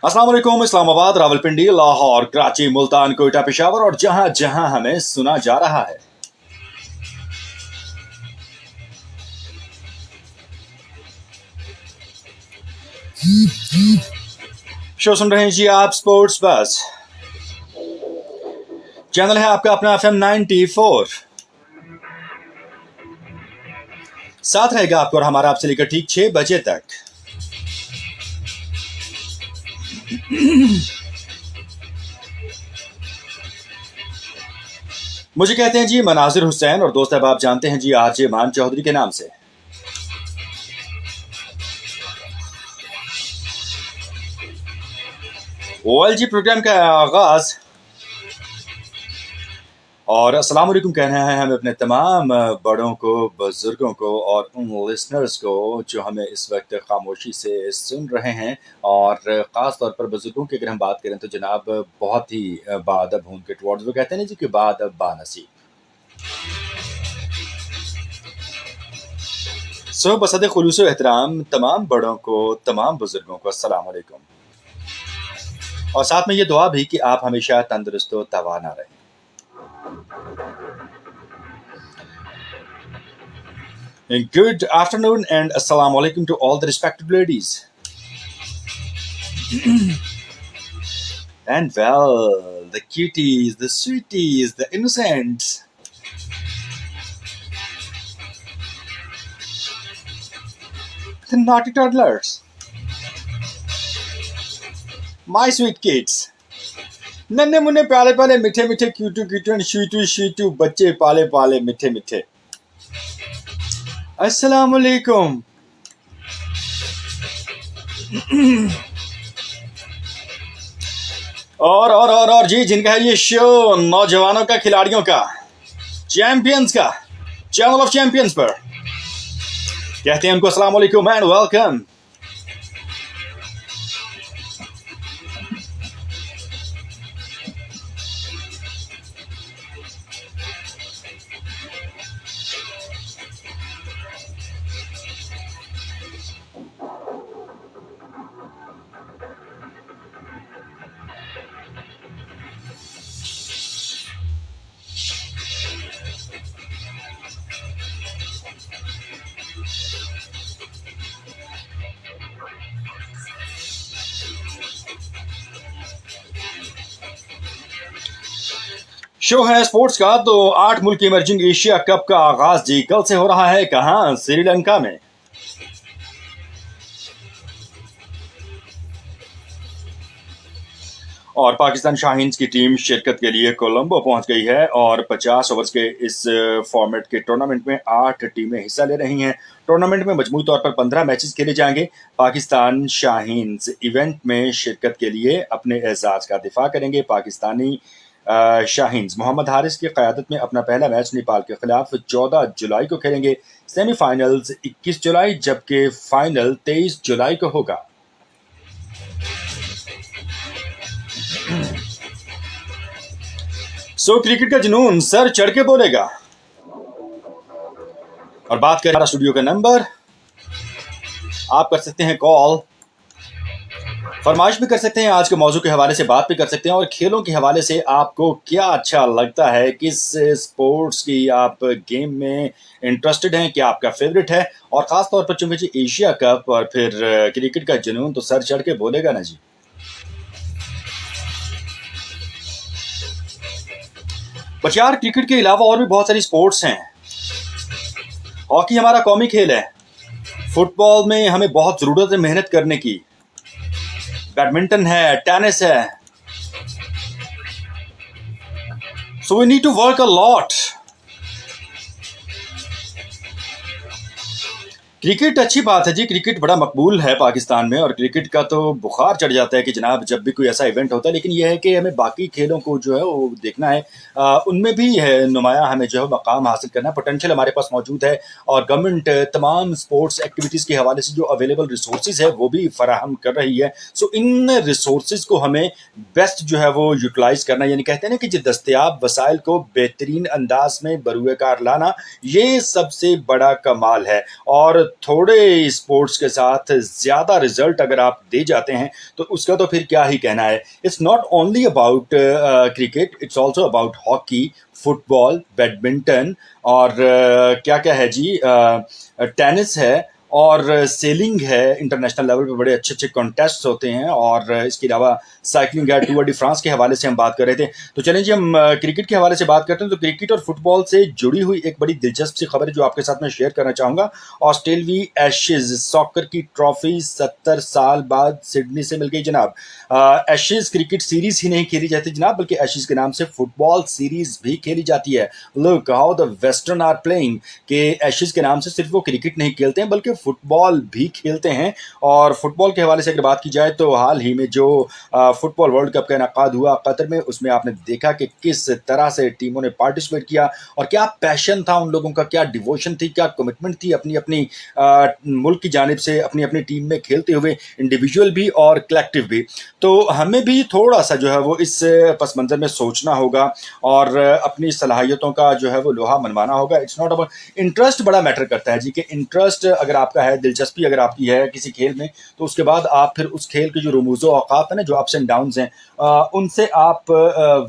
अस्सलाम वालेकुम। इस्लामाबाद, रावलपिंडी, लाहौर, कराची, मुल्तान, कोयटा, पेशावर और जहां जहां हमें सुना जा रहा है। शो सुन रहे हैं जी आप स्पोर्ट्स बस। चैनल है आपका अपना FM 94। साथ रहेगा आपको और हमारा आपसे लेकर ठीक 6 बजे तक। मुझे कहते हैं जी मनाजिर हुसैन और दोस्त अब आप जानते हैं जी आरजे मान चौधरी के नाम से। OLG प्रोग्राम का आगाज और अस्सलाम वालेकुम कहना है हमें अपने तमाम बड़ों को, बुजुर्गों को और उन लिसनर्स को जो हमें इस वक्त खामोशी से सुन रहे हैं। और ख़ास तौर पर बुजुर्गों की अगर हम बात करें तो जनाब बहुत ही बाअदब हूँ उनके टुवर्ड्स। वो कहते हैं ना जी कि बाअदब बानसीब। सो बसद खुलूस व एहतराम तमाम बड़ों को, तमाम बुजुर्गों को अस्सलाम वालेकुम। और साथ में ये दुआ भी कि आप हमेशा तंदुरुस्त व तवाना रहें। Good afternoon and assalamu alaikum to all the respected ladies. And well, the cuties, the sweeties, the innocents. The naughty toddlers. My sweet kids. नन्हे मुन्ने प्याले प्याले मीठे मीठे क्यूटू क्यूटू एंड शीटू शीटू बच्चे पाले पाले मीठे मीठे। अस्सलाम वालेकुम। और जी जिनका है ये शो नौजवानों का, खिलाड़ियों का, चैंपियंस का, चैनल ऑफ चैंपियंस पर कहते हैं उनको अस्सलाम वालेकुम एंड वेलकम। शो है स्पोर्ट्स का तो 8 मुल्क इमर्जिंग एशिया कप का आगाज जी कल से हो रहा है। कहां? श्रीलंका में। और पाकिस्तान शाहीन्स की टीम शिरकत के लिए कोलंबो पहुंच गई है और 50 ओवर्स के इस फॉर्मेट के टूर्नामेंट में 8 टीमें हिस्सा ले रही हैं। टूर्नामेंट में मजमूई तौर पर 15 मैचेस खेले जाएंगे। पाकिस्तान शाहीन्स इवेंट में शिरकत के लिए अपने एजाज का दिफा करेंगे। पाकिस्तानी शाहीन्स मोहम्मद हारिस की क़यादत में अपना पहला मैच नेपाल के खिलाफ 14 जुलाई को खेलेंगे। सेमीफाइनल्स 21 जुलाई जबकि फाइनल 23 जुलाई को होगा। सो क्रिकेट का जुनून सर चढ़ के बोलेगा। और बात करें हमारा स्टूडियो का नंबर, आप कर सकते हैं कॉल, फरमाइश भी कर सकते हैं, आज के मौजू के हवाले से बात भी कर सकते हैं और खेलों के हवाले से आपको क्या अच्छा लगता है, किस स्पोर्ट्स की आप गेम में इंटरेस्टेड हैं, क्या आपका फेवरेट है। और ख़ास तौर पर चूंकि एशिया कप और फिर क्रिकेट का जुनून तो सर चढ़ के बोलेगा ना जी। बट यार क्रिकेट के अलावा और भी बहुत सारी स्पोर्ट्स हैं। हॉकी हमारा कौमी खेल है। फुटबॉल में हमें बहुत ज़रूरत है मेहनत करने की। बैडमिंटन है, टेनिस है। So we need to work a lot. Cricket अच्छी बात है जी, क्रिकेट बड़ा मकबूल है पाकिस्तान में और क्रिकेट का तो बुखार चढ़ जाता है कि जनाब जब भी कोई ऐसा इवेंट होता है। लेकिन यह है कि हमें बाकी खेलों को जो है वो देखना है, उनमें भी है नुमाया हमें जो है मकाम हासिल करना। पोटेंशियल हमारे पास मौजूद है और गवर्नमेंट तमाम स्पोर्ट्स एक्टिविटीज़ के हवाले से जो अवेलेबल रिसोर्सेज है वो भी फराहम कर रही है। सो इन रिसोर्सेज को हमें बेस्ट जो है वो यूटिलाइज़ करना, यानी कहते हैं ना कि जो दस्तयाब वसाइल को बेहतरीन अंदाज में बरूए कार लाना, ये सबसे बड़ा कमाल है। और थोड़े स्पोर्ट्स के साथ ज़्यादा रिजल्ट अगर आप दे जाते हैं तो उसका तो फिर क्या ही कहना है। It's not only about cricket, it's also about hockey, football, badminton और क्या क्या है जी, टेनिस है और सेलिंग है। इंटरनेशनल लेवल पे बड़े अच्छे अच्छे कॉन्टेस्ट होते हैं और इसके अलावा साइकिलिंग है। टूर डी फ्रांस के हवाले से हम बात कर रहे थे, तो चलें जी हम क्रिकेट के हवाले से बात करते हैं। तो क्रिकेट और फुटबॉल से जुड़ी हुई एक बड़ी दिलचस्प सी खबर है जो आपके साथ में शेयर करना चाहूँगा। ऑस्ट्रेलवी एशेज सॉकर की ट्रॉफी 70 साल बाद सिडनी से मिल गई जनाब। एशेज क्रिकेट सीरीज ही नहीं खेली जाती जनाब, बल्कि एशेज के नाम से फुटबॉल सीरीज भी खेली जाती है। Look how the western are playing, के एशेज के नाम से सिर्फ वो क्रिकेट नहीं खेलते हैं बल्कि फुटबॉल भी खेलते हैं। और फुटबॉल के हवाले से अगर बात की जाए तो हाल ही में जो फुटबॉल वर्ल्ड कप का इनकाद हुआ कतर में, उसमें आपने देखा कि किस तरह से टीमों ने पार्टिसिपेट किया और क्या पैशन था उन लोगों का, क्या डिवोशन थी, क्या कमिटमेंट थी अपनी अपनी मुल्क की जानिब से, अपनी अपनी टीम में खेलते हुए, इंडिविजुअल भी और कलेक्टिव भी। तो हमें भी थोड़ा सा जो है वो इस पस मंज़र में सोचना होगा और अपनी सलाहियतों का जो है वो लोहा मनवाना होगा। इट्स नॉट अबाउट इंटरेस्ट, बड़ा मैटर करता है जी, कि इंटरेस्ट अगर आपका है, दिलचस्पी अगर आपकी है किसी खेल में, तो उसके बाद आप फिर उस खेल के जो रमूज़ औक़ात हैं ना, जो अप्स एंड डाउन्स हैं, उनसे आप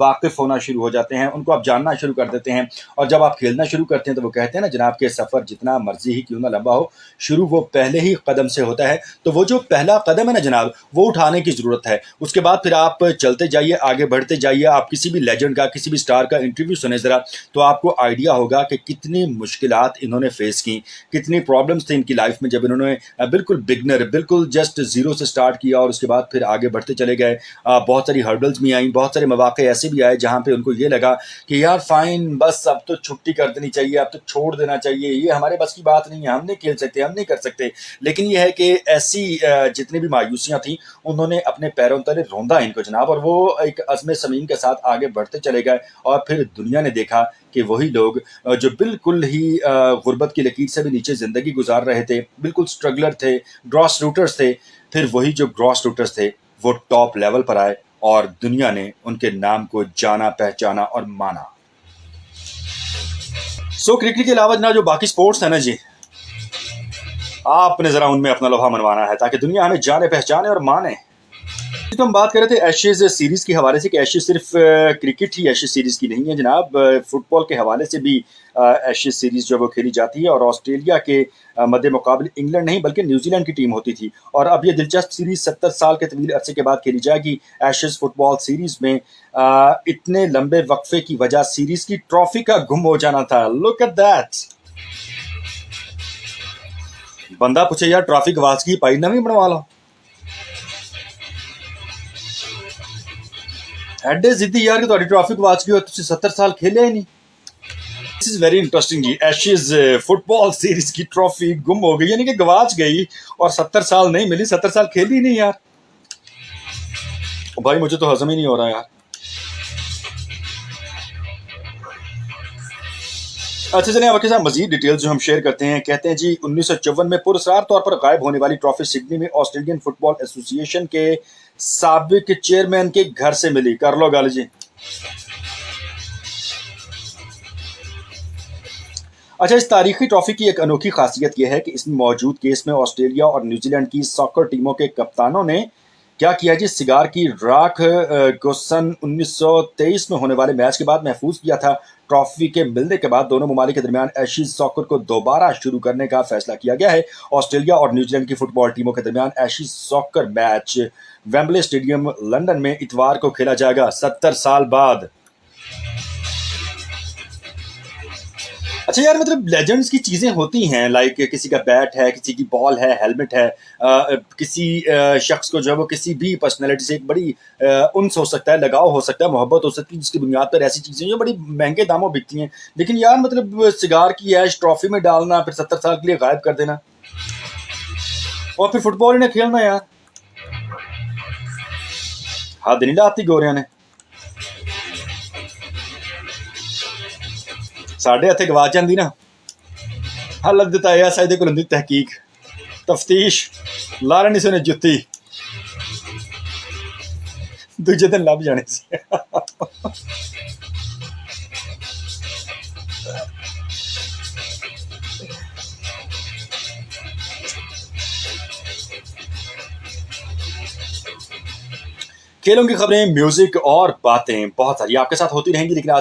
वाकिफ़ होना शुरू हो जाते हैं, उनको आप जानना शुरू कर देते हैं। और जब आप खेलना शुरू करते हैं तो वो कहते हैं ना जनाब के सफ़र जितना मर्जी ही क्यों ना लंबा हो, शुरू वो पहले ही कदम से होता है। तो वो जो पहला कदम है ना जनाब, वो उठाने की ज़रूरत है। उसके बाद फिर आप चलते जाइए, आगे बढ़ते जाइए। आप किसी भी लेजेंड का, किसी भी स्टार का इंटरव्यू सुने ज़रा, तो आपको आइडिया होगा कि कितनी मुश्किलात इन्होंने फेस की, कितनी प्रॉब्लम्स थी इनकी लाइफ में जब इन्होंने बिल्कुल बिगनर, बिल्कुल जस्ट ज़ीरो से स्टार्ट किया और उसके बाद फिर आगे बढ़ते चले गए। बहुत सारी हर्डल्स भी आई, बहुत सारे मौके ऐसे भी आए जहाँ पे उनको ये लगा कि यार फाइन, बस अब तो छुट्टी कर देनी चाहिए, अब तो छोड़ देना चाहिए, ये हमारे बस की बात नहीं है, हम नहीं खेल सकते, हम नहीं कर सकते। लेकिन ये है कि ऐसी जितनी भी मायूसियाँ थी, उन्होंने अपने पैरों तले रौंदा इनको जनाब, और वो एक अज़्म समीम के साथ आगे बढ़ते चले गए। और फिर दुनिया ने देखा कि वही लोग जो बिल्कुल ही गुर्बत की लकीर से भी नीचे ज़िंदगी गुजार रहे थे, बिल्कुल स्ट्रगलर थे, ग्रॉस रूटर्स थे, फिर वही जो ग्रॉस रूटर्स थे वो टॉप लेवल पर आए और दुनिया ने उनके नाम को जाना, पहचाना और माना। सो क्रिकेट के अलावा ना जो बाकी स्पोर्ट्स है ना जी, आपने ज़रा उनमें अपना लोहा मनवाना है ताकि दुनिया हमें जाने, पहचाने और माने। तो हम बात कर रहे थे एशेज़ सीरीज़ के हवाले से कि एशेज़ सिर्फ क्रिकेट ही एशेज़ सीरीज़ की नहीं है जनाब, फुटबॉल के हवाले से भी एशेज़ सीरीज़ जो वो खेली जाती है। और ऑस्ट्रेलिया के मद्दे मुकाबले इंग्लैंड नहीं बल्कि न्यूजीलैंड की टीम होती थी। और अब ये दिलचस्प सीरीज़ 70 साल के तवील अरसे के बाद खेली जाएगी। एशेज़ फुटबॉल सीरीज़ में इतने लंबे वक्फे की वजह सीरीज़ की ट्रॉफी का गुम हो जाना था। Look at that. बंदा पूछे यार ट्रॉफी गवाच की पाई नवी बनवा लो। एडे जिद्दी यार कि तुम्हारी ट्रॉफी गवाच गई हो, तुम 70 साल खेले ही नहीं। दिस इज वेरी इंटरेस्टिंग जी। एशेज फुटबॉल सीरीज की ट्रॉफी गुम हो गई, यानी कि गवाच गई और 70 साल नहीं मिली, 70 साल खेली नहीं यार। भाई मुझे तो हजम ही नहीं हो रहा यार। अच्छा चलिए आपके साथ मजीद डिटेल्स जो हम शेयर करते हैं। कहते हैं जी 1954 में पुरस्कार तौर पर गायब होने वाली ट्रॉफी सिडनी में ऑस्ट्रेलियन फुटबॉल एसोसिएशन के साबिक चेयरमैन के घर से मिली। कर लो गाली जी। अच्छा, इस तारीखी ट्रॉफी की एक अनोखी खासियत यह है कि इसमें मौजूद केस में ऑस्ट्रेलिया और न्यूजीलैंड की सॉकर टीमों के कप्तानों ने क्या किया जी, सिगार की राख को सन 1923 में होने वाले मैच के बाद महफूज किया था। ट्रॉफी के मिलने के बाद दोनों ममालिक के दरमियान एशेज सॉकर को दोबारा शुरू करने का फैसला किया गया है। ऑस्ट्रेलिया और न्यूजीलैंड की फुटबॉल टीमों के दरमियान Ashes soccer match Wembley stadium London में इतवार को खेला जाएगा 70 साल बाद। अच्छा यार, मतलब लेजेंड्स की चीज़ें होती हैं, लाइक किसी का बैट है, किसी की बॉल है, हेलमेट है, किसी शख्स को जो है वो किसी भी पर्सनैलिटी से एक बड़ी उन्स हो सकता है, लगाव हो सकता है, मोहब्बत हो सकती है, जिसकी बुनियाद पर ऐसी चीज़ें जो बड़ी महंगे दामों बिकती हैं। लेकिन यार मतलब सिगार की ऐश ट्रॉफी में डालना, फिर 70 साल के लिए गायब कर देना और फिर फुटबॉल इन्हें खेलना, यार हद नहीं लाती गोरिया ने। साढ़े हथे गवा जाती ना, हालत दिता साइड को तहकीक तफ्तीश लारे नहीं सुने जुत्ती दूजे दिन लभ जाने से। खेलों की खबरें, म्यूजिक और बातें बहुत सारी आपके साथ होती रहेंगी, लेकिन आज